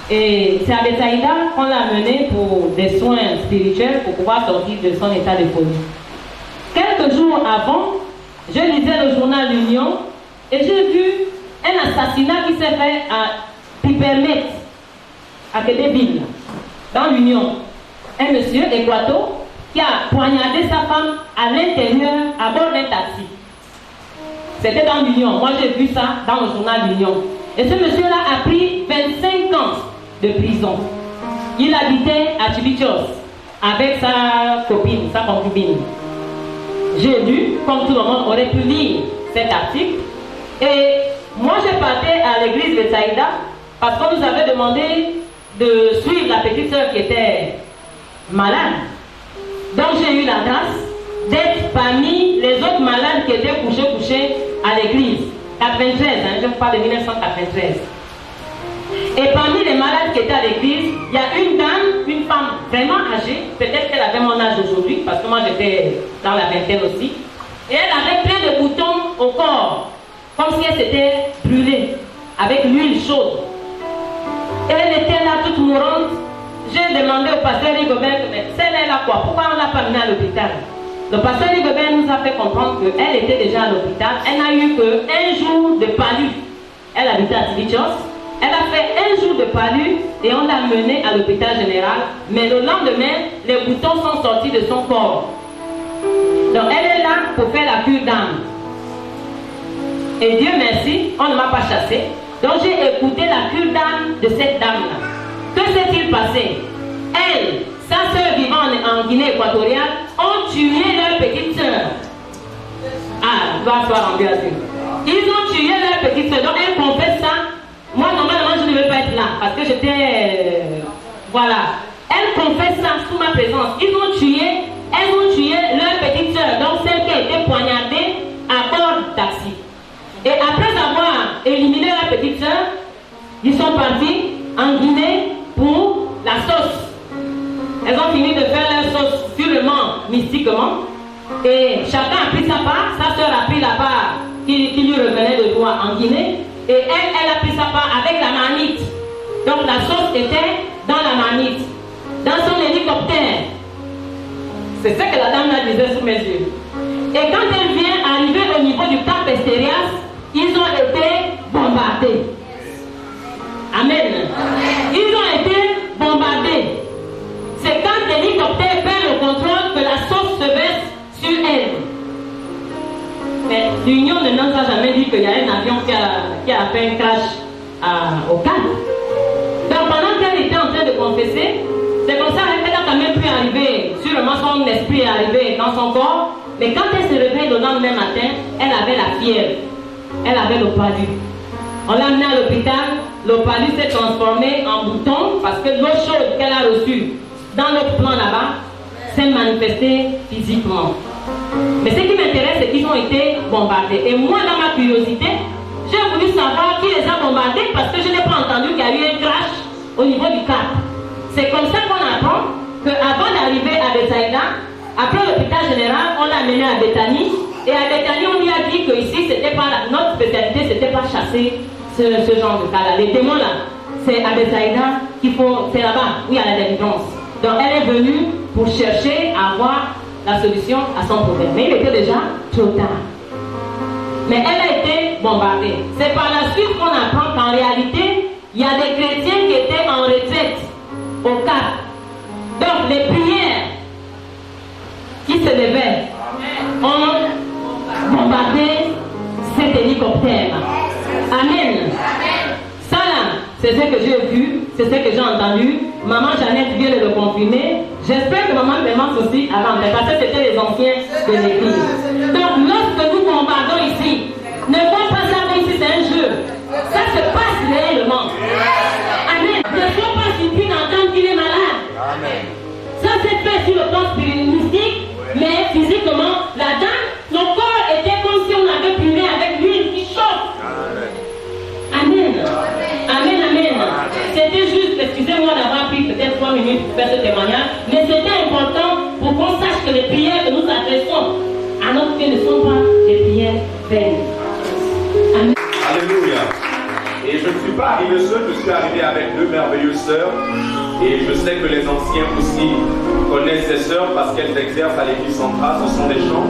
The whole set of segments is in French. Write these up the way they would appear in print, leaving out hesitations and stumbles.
Et c'est à Bethsaïda qu'on l'a mené pour des soins spirituels pour pouvoir sortir de son état de folie. Quelques jours avant, je lisais le journal L'Union et j'ai vu un assassinat qui s'est fait à Pipermet, à Québec, dans l'Union. Un monsieur, Equato, qui a poignardé sa femme à l'intérieur, à bord d'un taxi. C'était dans l'Union. Moi, j'ai vu ça dans le journal L'Union. Et ce monsieur-là a pris 25 ans de prison. Il habitait à Chibichos avec sa copine, sa concubine. J'ai lu, comme tout le monde aurait pu lire cet article. Et moi, je partais à l'église de Saïda parce qu'on nous avait demandé de suivre la petite soeur qui était malade. Donc, j'ai eu la grâce d'être parmi les autres malades qui étaient couchés à l'église. 93, je vous parle de 1993. Et parmi les malades qui étaient à l'église, il y a une dame, une femme vraiment âgée, peut-être qu'elle avait mon âge aujourd'hui, parce que moi j'étais dans la vingtaine aussi, et elle avait plein de boutons au corps, comme si elle s'était brûlée, avec l'huile chaude. Et elle était là toute mourante. J'ai demandé au pasteur Rigobert, mais celle-là là quoi, pourquoi on ne l'a pas menée à l'hôpital? Le pasteur Rigobert nous a fait comprendre qu'elle était déjà à l'hôpital, elle n'a eu qu'un jour de palu. Elle habitait à Tibichos. Elle a fait un jour de palu et on l'a menée à l'hôpital général. Mais le lendemain, les boutons sont sortis de son corps. Donc elle est là pour faire la cure d'âme. Et Dieu merci, on ne m'a pas chassée. Donc j'ai écouté la cure d'âme de cette dame-là. Que s'est-il passé? Elle, sa soeur vivant en Guinée équatoriale, ont tué leur petite soeur. Ah, gloire soit rendue à Dieu. Ils ont tué leur petite soeur. Donc elle confesse ça. Moi, normalement, je ne vais pas être là parce que j'étais. Voilà. Elle confesse ça sous ma présence. Elles ont tué leur petite soeur, donc celle qui a été poignardée à bord du taxi. Et après avoir éliminé leur petite soeur, ils sont partis en Guinée pour la sauce. Elles ont fini de faire leur sauce sûrement, mystiquement. Et chacun a pris sa part. Sa soeur a pris la part qui lui revenait de droit en Guinée. Et elle a pris sa part avec la marmite. Donc la sauce était dans la marmite, dans son hélicoptère. C'est ce que la dame là disait sous mes yeux. Et quand elle vient arriver au niveau du Cap Esterias, ils ont été bombardés. Amen. Ils ont été bombardés. C'est quand l'hélicoptère perd le contrôle que la sauce se verse sur elle. Mais l'Union ne nous a jamais dit qu'il y a un avion qui a fait un crash au Cap. Donc pendant qu'elle était en train de confesser, c'est comme ça qu'elle a quand même pu arriver, sûrement son esprit est arrivé dans son corps, mais quand elle se réveille le lendemain matin, elle avait la fièvre, elle avait le palu. On l'a amenée à l'hôpital, le palu s'est transformé en bouton parce que l'eau chaude qu'elle a reçue dans notre plan là-bas s'est manifestée physiquement. Mais ce qui m'intéresse, c'est qu'ils ont été bombardés. Et moi, dans ma curiosité, j'ai voulu savoir qui les a bombardés parce que je n'ai pas entendu qu'il y a eu un crash au niveau du Cap. C'est comme ça qu'on apprend qu'avant d'arriver à Bethsaïda, après l'hôpital général, on l'a amené à Bethanie. Et à Bethanie, on lui a dit qu'ici, c'était pas notre spécialité, c'était pas chasser ce genre de cas-là. Les démons là, c'est à Bethsaïda qu'il faut, c'est là-bas où il y a la délivrance. Donc elle est venue pour chercher à avoir la solution à son problème. Mais il était déjà trop tard. Mais elle a été bombardée. C'est par la suite qu'on apprend qu'en réalité, il y a des chrétiens qui étaient en retraite au Cap. Donc les prières qui se levaient ont bombardé cet hélicoptère. Amen. Ça là, c'est ce que j'ai vu, c'est ce que j'ai entendu. Maman Jeannette vient de le confirmer. J'espère que maman Clémence aussi avant, parce que c'était les anciens de l'église. Donc lorsque nous bombardons ici, ne voyons pas ça comme si c'est un jeu. Ça se passe réellement. Amen. Ne sois pas surpris d'entendre qu'il est malade. Amen. Ça s'est fait sur le plan spirituel, mais physiquement, la dame, son corps était comme si on avait brûlé avec l'huile qui chauffe. Amen. Amen, amen. C'était juste, excusez-moi d'avoir pris peut-être 3 minutes pour faire ce témoignage, mais c'était important pour qu'on sache que les prières que nous adressons à notre Dieu ne sont pas des prières vaines. Amen. Alléluia. Et je ne suis pas arrivé Parmi de ceux, je suis arrivé avec deux merveilleuses sœurs. Et je sais que les anciens aussi connaissent ces sœurs parce qu'elles exercent à l'église centrale. Ce sont des chants.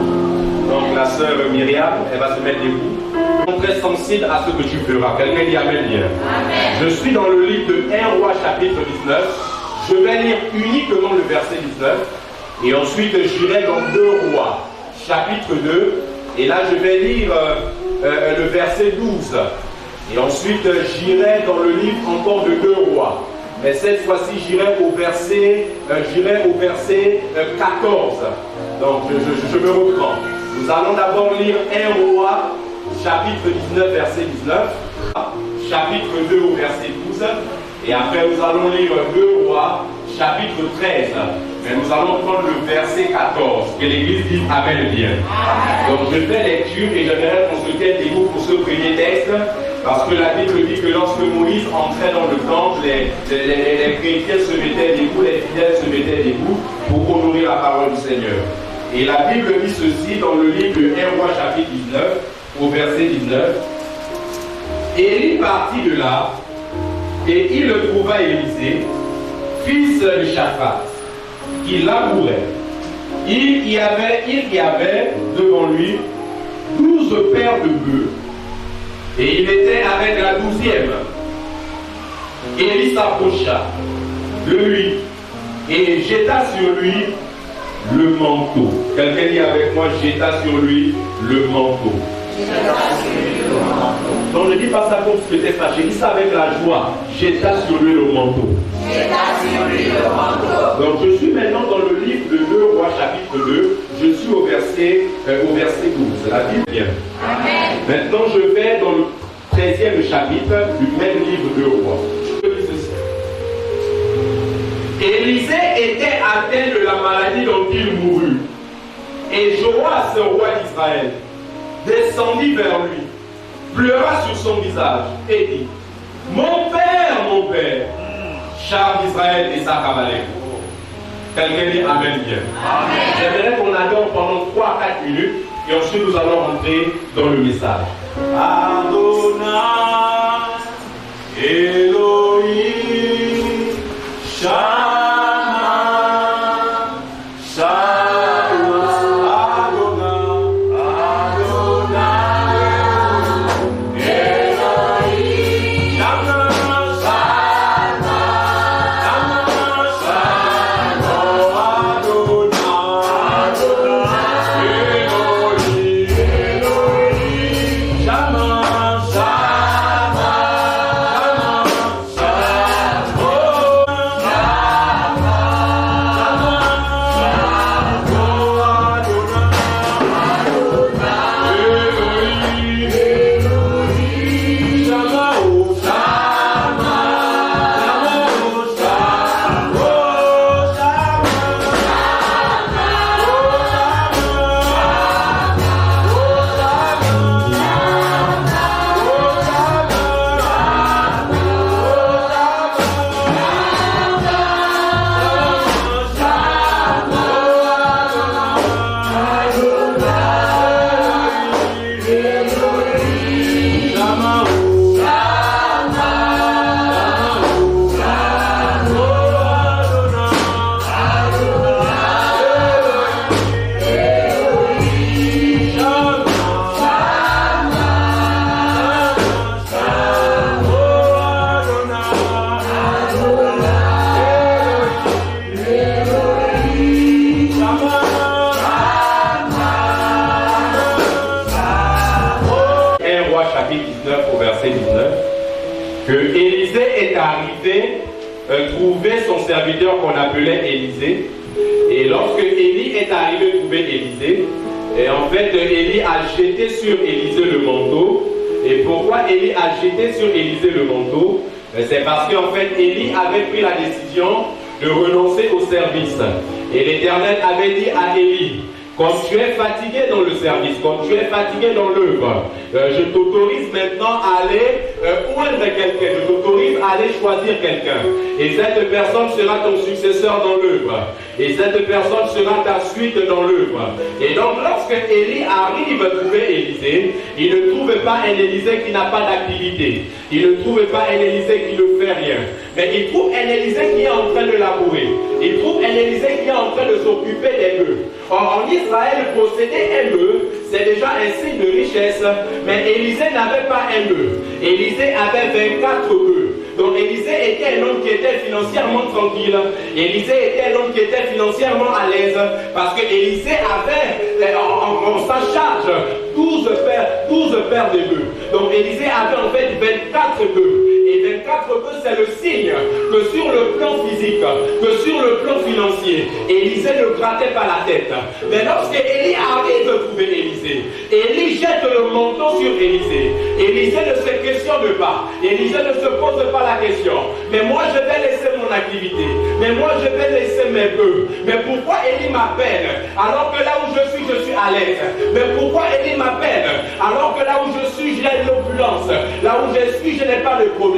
Donc la sœur Myriam, elle va se mettre debout. Je suis très sensible à ce que tu feras. Quelqu'un dit Amen bien. Je suis dans le livre de 1 Roi chapitre 19. Je vais lire uniquement le verset 19. Et ensuite j'irai dans 2 Rois chapitre 2. Et là je vais lire le verset 12. Et ensuite j'irai dans le livre encore de 2 Rois. Mais cette fois-ci j'irai au verset 14. Donc je me reprends. Nous allons d'abord lire 1 Roi chapitre 19 verset 19. Chapitre 2 au verset 12. Et après nous allons lire 2 Rois chapitre 13. Mais nous allons prendre le verset 14. Que l'église dise Amen bien. Donc je fais lecture et j'aimerais qu'on se tienne debout pour ce premier texte. Parce que la Bible dit que lorsque Moïse entrait dans le temple, les chrétiens se mettaient debout, les fidèles se mettaient debout pour honorer la parole du Seigneur. Et la Bible dit ceci dans le livre de 1 Roi chapitre 19, au verset 19. Élie partit de là, et il trouva Élisée, fils de Shaphat, qui labourait. Il y avait devant lui 12 paires de bœufs, et il était avec la 12e. Élie s'approcha de lui et jeta sur lui le manteau. Quelqu'un dit avec moi, jeta sur lui le manteau. Donc je ne dis pas ça comme ce que c'était ça, je dis ça avec la joie. Jeta sur lui le manteau. Donc je suis maintenant dans le livre de 2 Rois chapitre 2. Je suis au verset 12. La Bible vient. Amen. Maintenant je vais dans le 13e chapitre du même livre de Rois. Je dis ceci. Élisée était atteint de la maladie dont il mourut. Et Joas, roi d'Israël, descendit vers lui, pleura sur son visage et dit: mon père, char d'Israël et sa cavalerie. Quelqu'un dit Amen bien. J'aimerais qu'on adore pendant 3 à 4 minutes et ensuite nous allons rentrer dans le message. Adonai, Elohim, Shama. Trouver son serviteur qu'on appelait Élisée. Et lorsque Élie est arrivé trouver Élisée, et en fait Élie a jeté sur Élisée le manteau. Et pourquoi Élie a jeté sur Élisée le manteau? C'est parce qu'en fait Élie avait pris la décision de renoncer au service. Et l'Éternel avait dit à Élie Comme tu es fatigué dans le service, comme tu es fatigué dans l'œuvre, je t'autorise maintenant à aller oindre quelqu'un, je t'autorise à aller choisir quelqu'un. Et cette personne sera ton successeur dans l'œuvre. Et cette personne sera ta suite dans l'œuvre. Et donc lorsque Élie arrive à trouver Élisée, il ne trouve pas un Élisée qui n'a pas d'activité. Il ne trouve pas un Élisée qui ne fait rien. Mais il trouve un Élisée qui est en train de labourer. Il trouve un Élisée qui est en train de s'occuper des bœufs. Or, en Israël, posséder un bœuf, c'est déjà un signe de richesse. Mais Élisée n'avait pas un bœuf. Élisée avait 24 bœufs. Donc Élisée était un homme qui était financièrement tranquille. Élisée était un homme qui était financièrement à l'aise. Parce que Élisée avait en sa charge 12 paires de bœufs. Donc Élisée avait en fait 24 bœufs. Et 24 bœufs, c'est le signe que sur le plan physique, que sur le plan financier, Élisée ne grattait pas la tête. Mais lorsque Élie arrive à trouver Élisée, Élie jette le manteau sur Élisée. Élisée ne se questionne pas. Élisée ne se pose pas la question. Mais moi, je vais laisser mon activité. Mais moi, je vais laisser mes bœufs. Mais pourquoi Élie m'appelle alors que là où je suis à l'aise? Mais pourquoi Élie m'appelle alors que là où je suis, j'ai de l'opulence? Là où je suis, je n'ai pas de problème.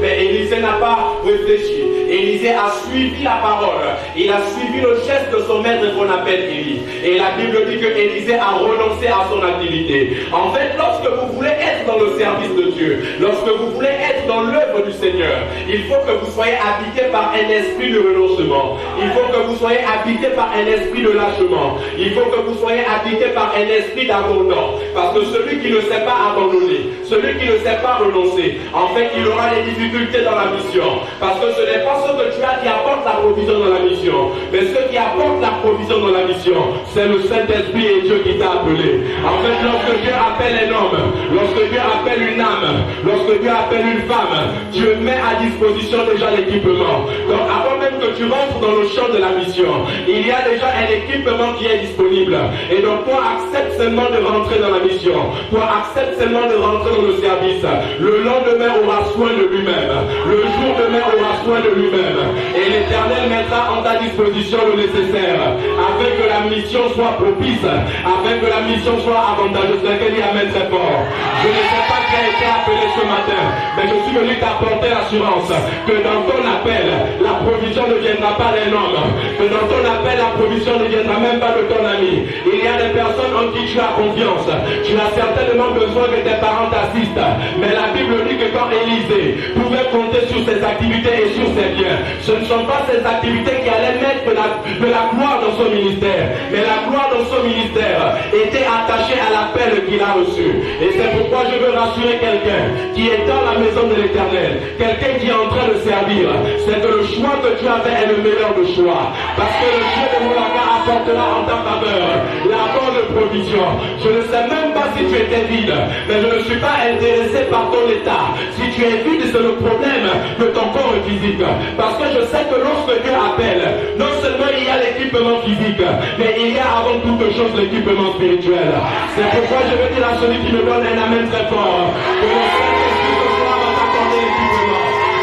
Mais Élisée n'a pas réfléchi. Élisée a suivi la parole. Il a suivi le geste de son maître qu'on appelle Élie. Et la Bible dit que Élisée a renoncé à son activité. En fait, lorsque vous voulez être dans le service de Dieu, lorsque vous voulez être dans l'œuvre du Seigneur, il faut que vous soyez habité par un esprit de renoncement. Il faut que vous soyez habité par un esprit de lâchement. Il faut que vous soyez habité par un esprit d'abandon. Parce que celui qui ne sait pas abandonner, celui qui ne sait pas renoncer, en fait, il aura des difficultés dans la mission. Parce que ce n'est pas ce que tu as qui apporte la provision dans la mission. Mais ce qui apporte la provision dans la mission, c'est le Saint-Esprit et Dieu qui t'a appelé. En fait, lorsque Dieu appelle un homme, lorsque Dieu appelle une âme, lorsque Dieu appelle une femme, Dieu met à disposition déjà l'équipement. Donc avant même que tu rentres dans le champ de la mission, il y a déjà un équipement qui est disponible. Et donc toi, accepte seulement de rentrer dans la mission. Toi, accepte seulement de rentrer dans le service. Le lendemain aura soin de lui-même. Le jour demain aura soin de lui-même. Et l'Éternel mettra en ta disposition le nécessaire afin que la mission soit propice, afin que la mission soit avantageuse. Quelqu'un dit amen très fort. Je ne sais pas qui a été appelé ce matin, mais je suis venu t'apporter l'assurance que dans ton appel, la provision ne viendra pas d'un homme. Que dans ton appel, la provision ne viendra même pas de ton ami. Il y a des personnes en qui tu as confiance. Tu as certainement besoin que tes parents t'assistent. Mais la Bible dit que quand Élisée pouvait compter sur ses activités et sur ses biens, ce ne sont pas ses activités qui allaient mettre de la gloire dans son ministère. Mais la gloire dans son ministère était attachée à l'appel qu'il a reçu. Et c'est pourquoi je veux rassurer quelqu'un qui est dans la maison de l'Éternel, quelqu'un qui est en train de servir, c'est que le choix que tu as fait est le meilleur de choix. Parce que le Dieu de Moulaka apportera en ta faveur la bonne provision. Je ne sais même pas si tu étais vide, mais je ne suis pas intéressé par ton état. Si tu es vide, c'est le problème de ton corps physique. Parce que je sais que lorsque Dieu appelle, non seulement il y a l'équipement physique, mais il y a avant toute chose l'équipement spirituel. C'est pourquoi je veux dire à celui qui me donne un amen très fort, que le Saint-Esprit ce soir va t'accorder l'équipement.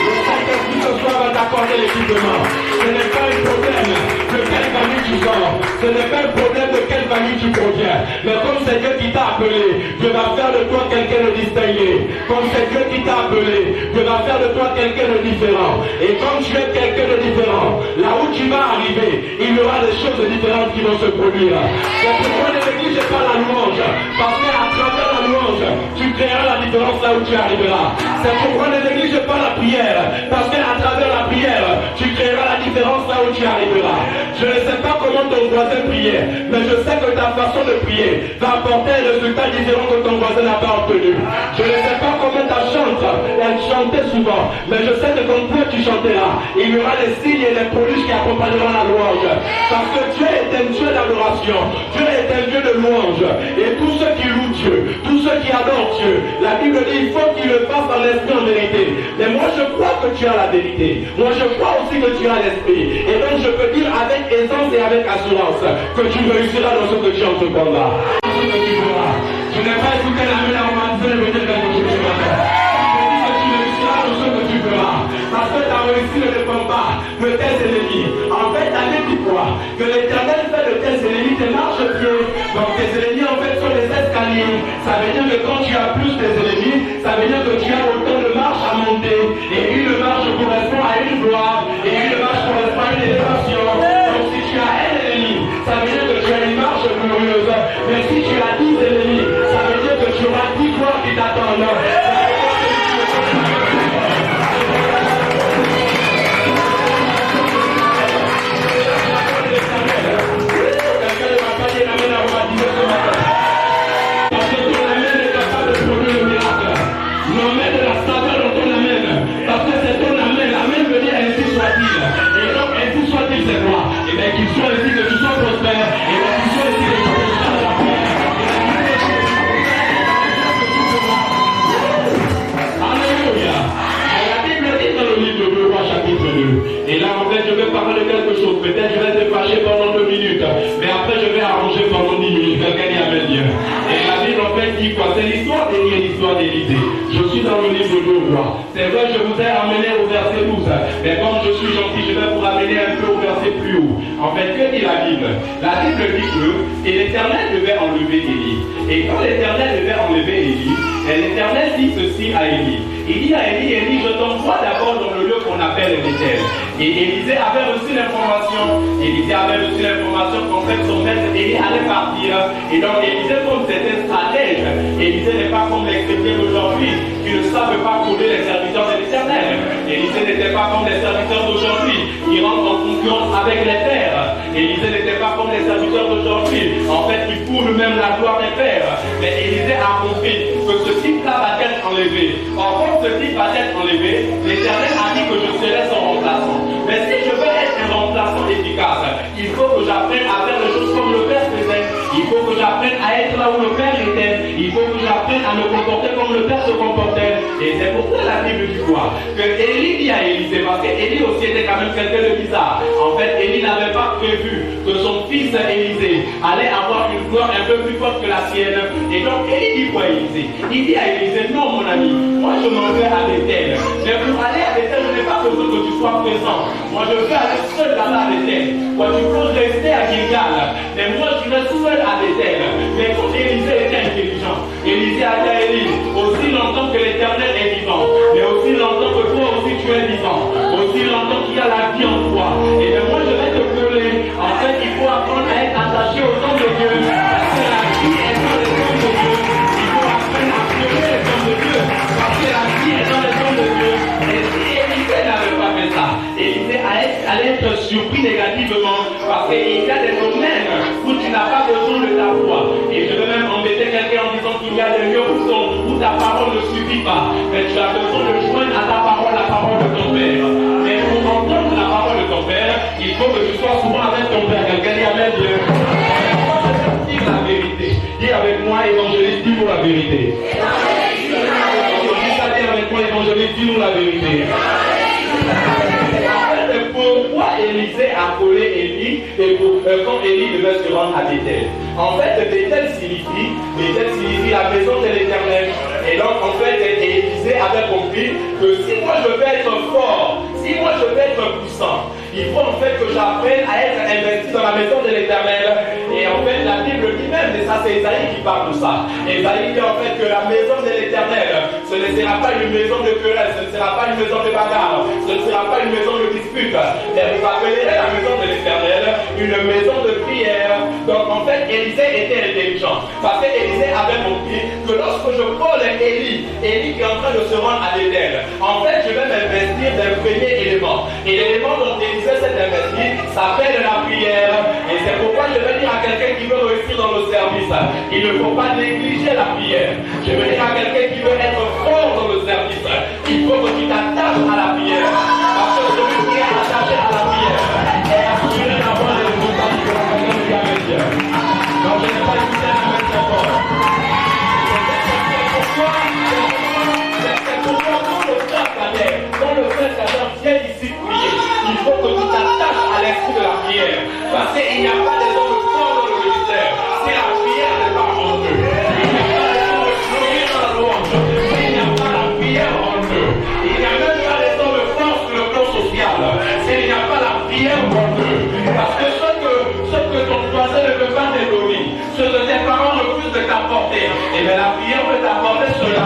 Le Saint-Esprit ce soir va t'accorder l'équipement. Ce n'est pas un problème de quelle famille tu sors. Ce n'est pas un problème de quelle famille tu proviens. Mais comme c'est Dieu qui t'a appelé, Dieu va faire de toi quelqu'un de distingué. Comme c'est Dieu qui t'a appelé, Dieu va faire de toi quelqu'un de différent. Et comme tu es quelqu'un de différent, là où tu vas arriver, il y aura des choses différentes qui vont se produire. C'est pourquoi ne néglige pas la louange. Parce qu'à travers la louange, tu créeras la différence là où tu arriveras. C'est pourquoi ne néglige pas la prière. Parce qu'à travers la prière, tu créeras la différence là où tu arriveras. Je ne sais pas comment ton voisin priait, mais je sais que ta façon de prier va apporter un résultat différent que ton voisin n'a pas obtenu. Je ne sais pas comment ta chante, elle chantait souvent, mais je sais que quand toi tu chanteras, il y aura des signes et des prodiges qui accompagneront la louange. Parce que Dieu est un Dieu d'adoration, Dieu est un Dieu de louange. Et tous ceux qui louent Dieu, tous ceux qui adorent Dieu, la Bible dit il faut qu'ils le fassent en l'esprit en vérité. Mais moi je crois que tu as la vérité. Moi je crois aussi que tu as l'esprit. Et donc je peux dire avec aisance et avec assurance que tu réussiras dans ce que tu entreprendras. Je n'ai pas écouté la main en main de dire quelque chose ce matin. Je dis que tu réussiras dans ce que tu feras. Parce que ta réussite ne dépend pas de tes ennemis. En fait, la Bible dit quoi? Que l'Éternel fait de tes ennemis des marches pieds. Donc tes ennemis en fait sont les escaliers. Ça veut dire que quand tu as plus tes ennemis, ça veut dire que tu as autant de marches à monter. Et une marche correspond à une gloire. Et une marche correspond à une élévation. Donc si tu as un ennemi, ça veut dire que tu as une marche glorieuse. Mais si tu as 10 ennemis, ça veut dire que tu auras 10 gloires qui t'attendent. Qu'il soit ici, que tu sois prospère, et qu'il soit ici, que tu sois la paix. Alléluia. La Bible dit dans le livre de Roi chapitre 2. Et là, en fait, je vais parler de quelque chose. Peut-être je vais te fâcher pendant 2 minutes, mais après je vais arranger pendant 10 minutes. Quelqu'un y avait bien. Et la Bible en fait dit quoi? C'est l'histoire d'Élie et l'histoire d'Élisée. Je suis dans le livre de Roi. C'est vrai, je vous ai amené au verset 12. Mais comme je suis gentil, je vais vous ramener un peu au verset plus haut. En fait, que dit la Bible? La Bible dit que et l'Éternel devait enlever Élie. Et quand l'Éternel devait enlever Élie, l'Éternel dit ceci à Élie. Il dit à Élie, je t'envoie d'abord dans le lieu qu'on appelle Bethel. Et Élisée avait reçu l'information. Élisée avait reçu l'information qu'en fait son maître Élie allait partir. Et donc Élisée, comme c'était stratège, Élisée n'est pas comme les chrétiens d'aujourd'hui qui ne savent pas coller les serviteurs de l'Éternel. Élisée n'était pas comme les serviteurs d'aujourd'hui qui rentrent en concurrence avec les pères. Élisée n'était pas comme les serviteurs d'aujourd'hui, en fait, qui foulent même la gloire des pères. Mais Élisée a compris que ce type-là va être enlevé. Or, quand ce type va être enlevé, l'Éternel a dit que je serai son remplaçant. Mais si je veux être un remplaçant efficace, il faut que j'apprenne à faire les choses comme le Père faisait. Il faut que j'apprenne à être là où le Père était. Il faut que j'apprenne à me comporter comme le Père se comportait. Et c'est pour ça la Bible dit quoi? Que Élie dit à Élisée, parce qu'Élie aussi était quand même quelqu'un de bizarre. En fait, Élie n'avait pas prévu que son fils Élisée allait avoir une gloire un peu plus forte que la sienne. Et donc Élie dit quoi à Élisée? Il dit à Élisée, non mon ami, moi je m'en vais à Bethel. Mais pour aller à Bethel, je n'ai pas besoin que tu sois présent. Moi je veux aller seul là-bas à Bethel. Moi tu peux rester à Gilgal. Mais moi je vais seul à Bethel. Mais quand Élisée était intelligent, Élisée a dit à Élie, aussi longtemps que l'Éternel est vivant, mais aussi longtemps que toi aussi tu es vivant, aussi longtemps qu'il y a la vie en toi. Et bien moi je vais te brûler. En fait, il faut apprendre à être attaché au temps de Dieu. Parce que la vie est dans les temps de Dieu. Il faut apprendre à brûler les temps de Dieu. Parce que la vie est dans les temps de Dieu. Et si Élisée n'avait pas fait ça, Élisée allait être surpris négativement. Parce qu'il y a des domaines où tu n'as pas besoin de ta voix. Et je vais même embêter quelqu'un en disant qu'il y a des lieux où ta parole ne suffit pas. Mais tu as besoin de joindre à ta parole la parole de ton Père. Mais pour entendre la parole de ton Père, il faut que tu sois souvent avec ton Père. Quelqu'un dit Amen. Dis la vérité. Dis avec moi, évangéliste, dis-nous la vérité. Dis avec moi, évangéliste, dis-nous la vérité. Pourquoi Élisée a collé Élie et quand Élie devait se rendre à Bethel? En fait, Bethel signifie la maison de l'Éternel. Et donc, en fait, Élisée avait compris que si moi je veux être fort, si moi je veux être puissant, il faut en fait que j'apprenne à être investi dans la maison de l'Éternel. Et en fait, la Bible dit même, et ça c'est Isaïe qui parle de ça. Isaïe dit en fait que la maison de l'Éternel, ce ne sera pas une maison de querelle, ce ne sera pas une maison de bagarre, ce ne sera pas une maison de dispute. Mais vous appellerez la maison de l'Éternel une maison de prière. Donc en fait, Élisée était intelligent. Parce qu'Élisée avait compris que lorsque je colle Élie qui est en train de se rendre à Bethel, en fait, je vais m'investir d'un premier élément. Et l'élément dont Élisée s'est investi s'appelle la prière. Et c'est pourquoi je vais dire à quelqu'un qui veut réussir dans le service, il ne faut pas négliger la prière. Je veux dire à quelqu'un qui veut être fort dans le service, il faut que tu t'attaches à la prière. Parce que celui qui est attaché à la prière est assuré d'avoir les résultats de la personne qui a avec Dieu. Donc je n'ai pas écouté la même fort. C'est pourquoi quand le frère Kader vient ici prier, il faut que tu t'attaches à l'esprit de la prière. Parce qu'il n'y a pas des hommes forts dans le ministère. Si la prière n'est pas en eux, il n'y a pas des hommes glorieux dans la louange. Il n'y a pas la prière en eux. Il n'y a même pas des hommes forts sur le plan social. S'il n'y a pas la prière en eux. Parce que ce que ton voisin ne peut pas te donner, Et bien la prière peut t'apporter cela.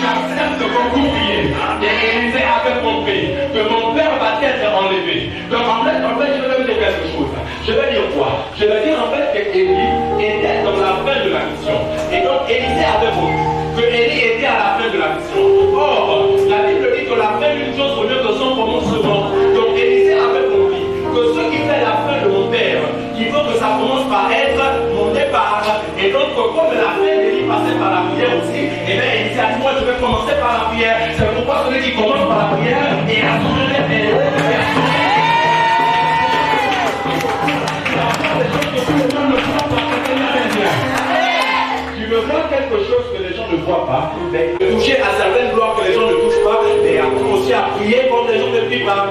J'accepte que vous priez. Et Élisée avait compris que mon père va être enlevé. Donc en fait, je vais dire quelque chose. Je vais dire quoi? Je vais dire en fait que Élie était dans la fin de la mission. Et donc Élisée avait compris que Élie était à la fin de la mission. Or, la Bible dit que la fin d'une chose vaut mieux que son commencement. Donc Élisée avait compris que ce qui fait la fin de mon père, il faut que ça commence par être mon départ. Et donc, comme la fin d'Élie passait par la prière aussi, et bien Élisée a dit, moi je vais commencer par la prière. C'est pourquoi celui qui commence par la prière est à son Tu veux voir quelque chose que les gens ne voient pas, mais toucher à certaines gloires que les gens ne touchent pas, et apprendre aussi à prier comme les gens ne prient pas.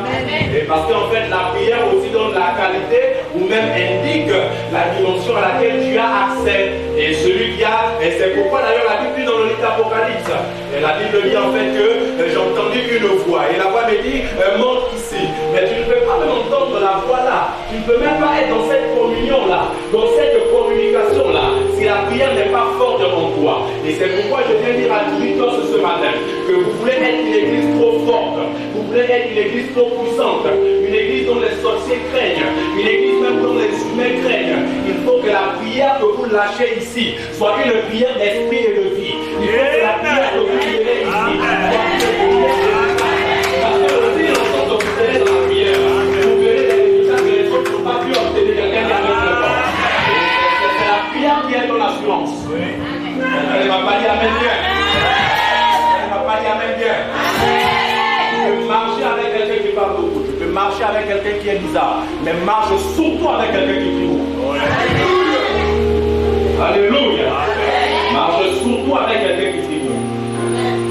Et parce qu'en fait, la prière aussi donne la qualité ou même indique la dimension à laquelle tu as accès. Et celui qui a, et c'est pourquoi d'ailleurs la Bible dit dans le livre d'Apocalypse, et la Bible dit en fait que j'ai entendu une voix, et la voix me dit, monte ici. Mais tu ne peux pas même entendre la voix là, tu ne peux même pas être dans cette communion là, dans cette communication là, si la prière n'est pas forte en toi. Et c'est pourquoi je viens dire à tous ce matin que vous voulez être une église trop forte, vous voulez être une église trop puissante, une église dont les sorciers craignent, une église même dont les humains craignent. Il faut que la prière que vous lâchez ici soit une prière d'esprit et de vie. Il faut que la prière que vous menez ici soit une prière de vie. Parce que aussi, lorsque vous allez dans la prière, vous verrez des résultats que les autres n'ont pas pu obtenir. Quelqu'un qui a le temps. C'est la prière qui est ton assurance. Elle ne va pas dire amen bien. Elle ne va pas dire amen bien. Tu peux marcher avec quelqu'un qui parle beaucoup. Tu peux marcher avec quelqu'un qui est bizarre. Mais marche surtout avec quelqu'un qui prie beaucoup. Alléluia. Marche surtout avec quelqu'un qui prie beaucoup.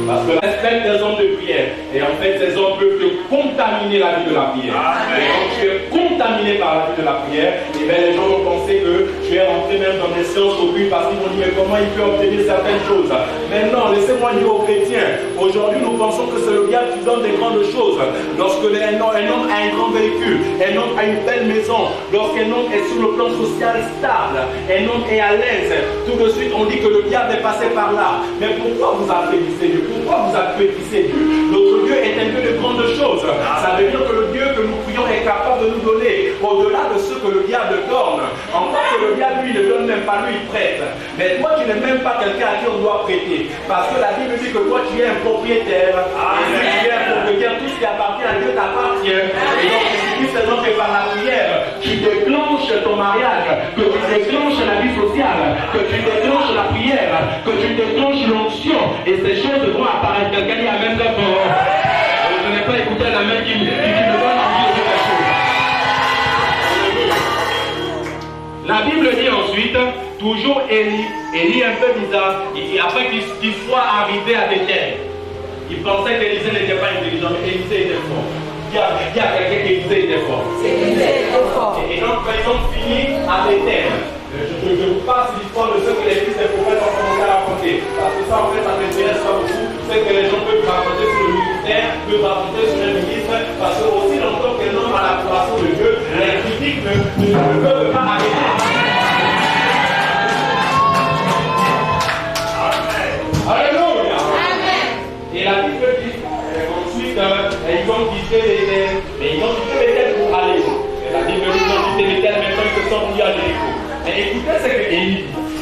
Parce que respecte des hommes de prière. Et en fait, ces hommes peuvent te contaminer la vie de la prière. Et quand tu es contaminé par la vie de la prière, et bien les gens vont penser que tu es rentré même dans des séances occultes parce qu'ils vont dire mais comment il peut obtenir certaines choses. Mais non, laissez-moi dire aux chrétiens, aujourd'hui nous pensons que c'est le diable qui donne des grandes choses. Lorsque un homme a un grand véhicule, un homme a une belle maison, lorsqu'un homme est sur le plan social stable, un homme est à l'aise, tout de suite on dit que le diable est passé par là. Mais pourquoi vous affaiblissez Dieu? Pourquoi vous affaiblissez Dieu? Notre Dieu est un Dieu de grandes choses. Ça veut dire que le Dieu que nous prions est capable de nous donner au-delà de ce que le diable donne. Encore que le diable lui ne donne même pas, lui il prête. Mais toi tu n'es même pas quelqu'un à qui on doit prêter. Parce que la Bible dit que toi tu es un propriétaire. Et si tu es un propriétaire, tout ce qui appartient à Dieu t'appartient. Et donc il suffit seulement que par la prière, tu déclenches ton mariage, que tu déclenches la vie sociale, que tu déclenches la prière, que tu déclenches l'onction. Et ces choses vont apparaître. Quelqu'un dit amen très fort. Je n'ai pas écouté la main qui me donne envie de faire la chose. La Bible dit ensuite, toujours Élie un peu bizarre, il dit après qu'il soit arrivé à Bethel, il pensait qu'Élisée n'était pas intelligent, mais Élisée était fort. Il y a quelqu'un qui était fort. Et donc quand ils ont fini à Bethel, je vous passe l'histoire de ce que les fils des prophètes ont commencé à raconter. Parce que ça, en fait, ça m'intéresse pas beaucoup. C'est que les gens peuvent raconter sur le ministère, peuvent raconter sur le ministre. Parce que aussi longtemps que l'homme a l'approbation de Dieu, les critiques ne peuvent pas arrêter. Alléluia. Et la Bible dit, ensuite, ils ont quitté Bethel pour aller. Et la Bible dit, ils ont quitté Bethel, maintenant ils se sont mis à Jéricho. Mais écoutez ce que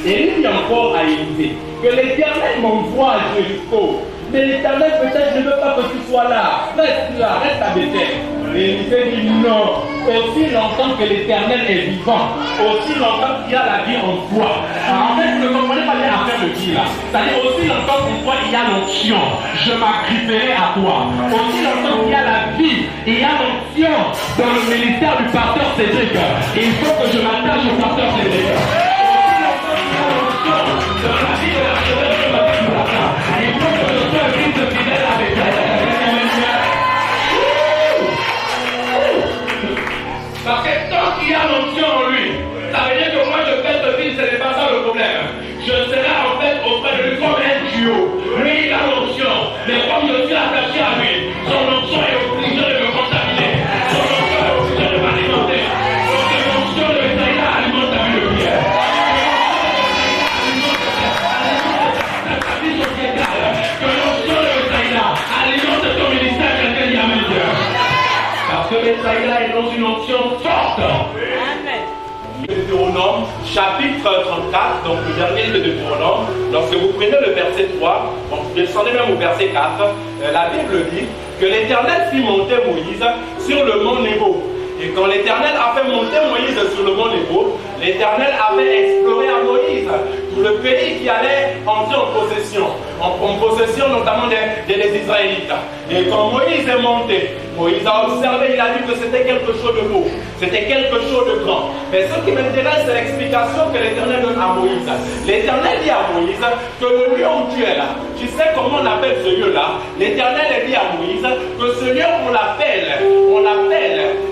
Élie dit encore à Élisée, que l'Éternel m'envoie à Jéricho. Mais l'Éternel peut-être ne veut pas que tu sois là. Reste là, reste à Bethel. Et Élisée dit non. Aussi longtemps que l'Éternel est vivant, aussi longtemps qu'il y a la vie en toi. Alors, en fait, vous ne comprenez pas bien l'affaire de qui là. C'est-à-dire aussi longtemps qu'en toi il y a l'onction, je m'agripperai à toi. Aussi longtemps qu'il y a la vie, il y a l'onction dans le ministère du pasteur Cédric. Il faut que je m'attache au pasteur Cédric. Aussi longtemps qu'il y a l'onction dans la vie de l'archevêque de Baptiste Boulaka. Il faut que je sois un Christ fidèle avec elle. Parce que tant qu'il y a l'onction en lui, ça veut dire que moi je fais ce fils, ce n'est pas ça le problème. Je serai en fait auprès de lui comme un duo. Lui il a l'onction, mais comme je suis attaché à lui, son onction est obligée de me contaminer. Son onction est obligée de m'alimenter. Donc l'onction de Bethsaïda alimente la vie de prière. Betsaïda est dans une onction forte. Deutéronome, chapitre 34, donc le dernier livre de Deutéronome, lorsque vous prenez le verset 3, donc vous descendez même au verset 4, la Bible dit que l'Éternel fit monter Moïse sur le mont Nebo. Et quand l'Éternel a fait monter Moïse sur le mont Nebo, l'Éternel avait exploré à Moïse tout le pays qui allait entrer en possession, en possession notamment des Israélites. Et quand Moïse est monté, Moïse a observé, il a dit que c'était quelque chose de beau, c'était quelque chose de grand. Mais ce qui m'intéresse, c'est l'explication que l'Éternel donne à Moïse. L'Éternel dit à Moïse que le lieu où tu es là, tu sais comment on appelle ce lieu-là? L'Éternel dit à Moïse que ce lieu, on l'appelle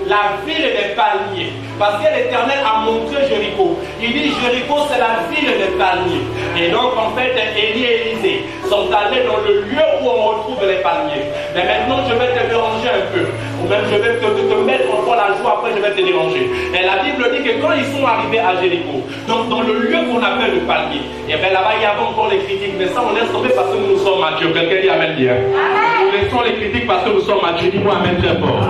la ville des palmiers. Parce que l'Éternel a montré Jéricho. Il dit Jéricho, c'est la ville des palmiers. Et donc, en fait, Élie et Élisée sont allés dans le lieu où on retrouve les palmiers. Mais maintenant, je vais te déranger un peu. Ou même, je vais te mettre encore la joie, après, je vais te déranger. Et la Bible dit que quand ils sont arrivés à Jéricho, donc dans le lieu qu'on appelle le palmier, et bien là-bas, il y avait encore les critiques. Mais ça, on laisse tomber parce que nous sommes matures. Quelqu'un dit Amen bien. Nous laissons les critiques parce que nous sommes matures. Dis-moi Amen très fort.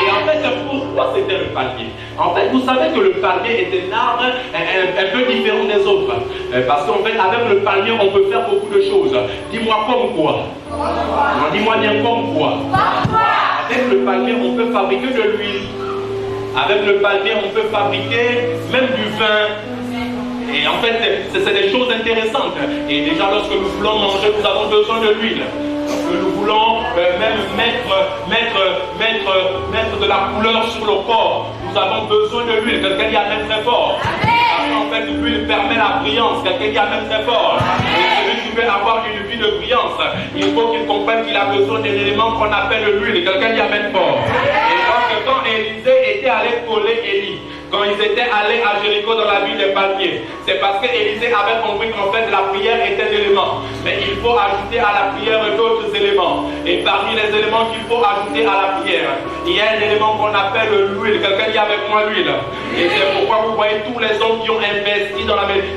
Et en fait, pourquoi c'était le palmier? En fait, vous savez que le palmier est un arbre un peu différent des autres. Parce qu'en fait, avec le palmier, on peut faire beaucoup de choses. Dis-moi comme quoi? Non, dis-moi bien comme quoi? Avec le palmier, on peut fabriquer de l'huile. Avec le palmier, on peut fabriquer même du vin. Et en fait, c'est des choses intéressantes. Et déjà, lorsque nous voulons manger, nous avons besoin de l'huile. Lorsque nous voulons même mettre de la couleur sur le corps, nous avons besoin de l'huile. Quelqu'un dit Amen très fort. En fait, l'huile permet la brillance. Quelqu'un dit Amen très fort. Et celui qui veut avoir une vie de brillance, il faut qu'il comprenne qu'il a besoin d'un élément qu'on appelle l'huile. Quelqu'un dit Amen fort. Et donc, quand Élisée était allé coller Élie, quand ils étaient allés à Jéricho dans la ville des palmiers, c'est parce que Élisée avait compris qu'en fait la prière était un élément. Mais il faut ajouter à la prière d'autres éléments. Et parmi les éléments qu'il faut ajouter à la prière, il y a un élément qu'on appelle l'huile. Quelqu'un dit avec moi l'huile. Et c'est pourquoi vous voyez tous les hommes qui ont investi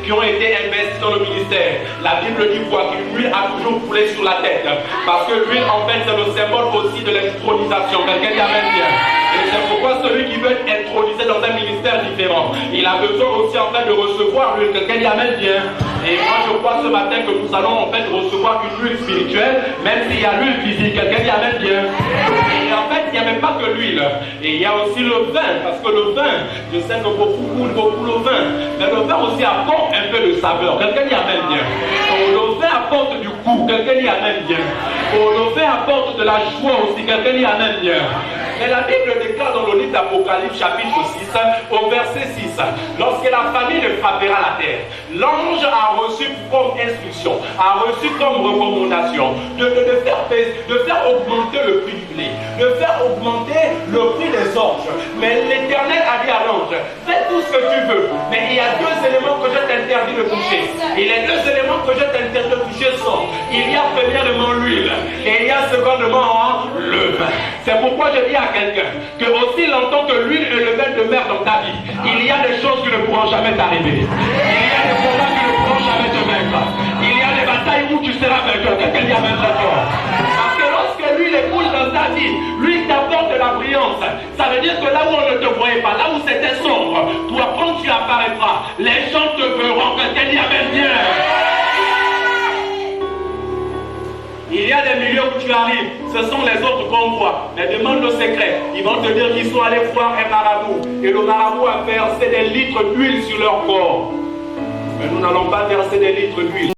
qui ont été investis dans le ministère. La Bible dit quoi? Qu'une huile a toujours coulé sur la tête. Parce que l'huile en fait c'est le symbole aussi de l'intronisation. Quelqu'un dit amen bien. Et c'est pourquoi celui qui veut être intronisé dans un ministère différent, il a besoin aussi en fait de recevoir l'huile. Quelqu'un dit amen bien. Et moi je crois ce matin que nous allons en fait recevoir une huile spirituelle, même s'il y a l'huile physique. Quelqu'un dit amen bien. Et en fait il n'y a même pas que l'huile. Et il y a aussi le vin. Parce que le vin, je sais que beaucoup coulent beaucoup le vin. Mais le vin aussi apporte un peu de saveur. Quelqu'un dit amen bien. Le vin apporte du goût. Quelqu'un dit amen bien. Le vin apporte de la joie aussi. Quelqu'un dit amen bien. Mais la Bible déclare dans le livre d'Apocalypse chapitre 6 au verset 6, lorsque la famine frappera la terre, l'ange a reçu comme instruction, a reçu comme recommandation de faire augmenter le prix du blé, de faire augmenter le prix des orges. Mais l'Éternel a dit à l'ange, fais tout ce que tu veux, mais il y a deux éléments que je t'interdis de toucher. Et les deux éléments que je t'interdis de toucher sont, il y a premièrement l'huile, et il y a secondement le vin. C'est pourquoi je dis à quelqu'un que aussi longtemps que l'huile et le vin demeurent dans ta vie, il y a des choses qui ne pourront jamais t'arriver. Il y a des combats qui ne pourront jamais te vaincre. Il y a des batailles où tu seras vainqueur. Quelqu'un dit amen très fort. Parce que lorsque l'huile coule dans ta vie, l'huile t'apporte de la brillance. Ça veut dire que là où on ne te voyait pas, là où c'était sombre, toi quand tu apparaîtras, les gens te verront. Quelqu'un dit amen bien. Il y a des milieux où tu arrives, ce sont les autres qu'on voit. Mais demande le secret. Ils vont te dire qu'ils sont allés voir un marabout. Et le marabout a versé des litres d'huile sur leur corps. Mais nous n'allons pas verser des litres d'huile.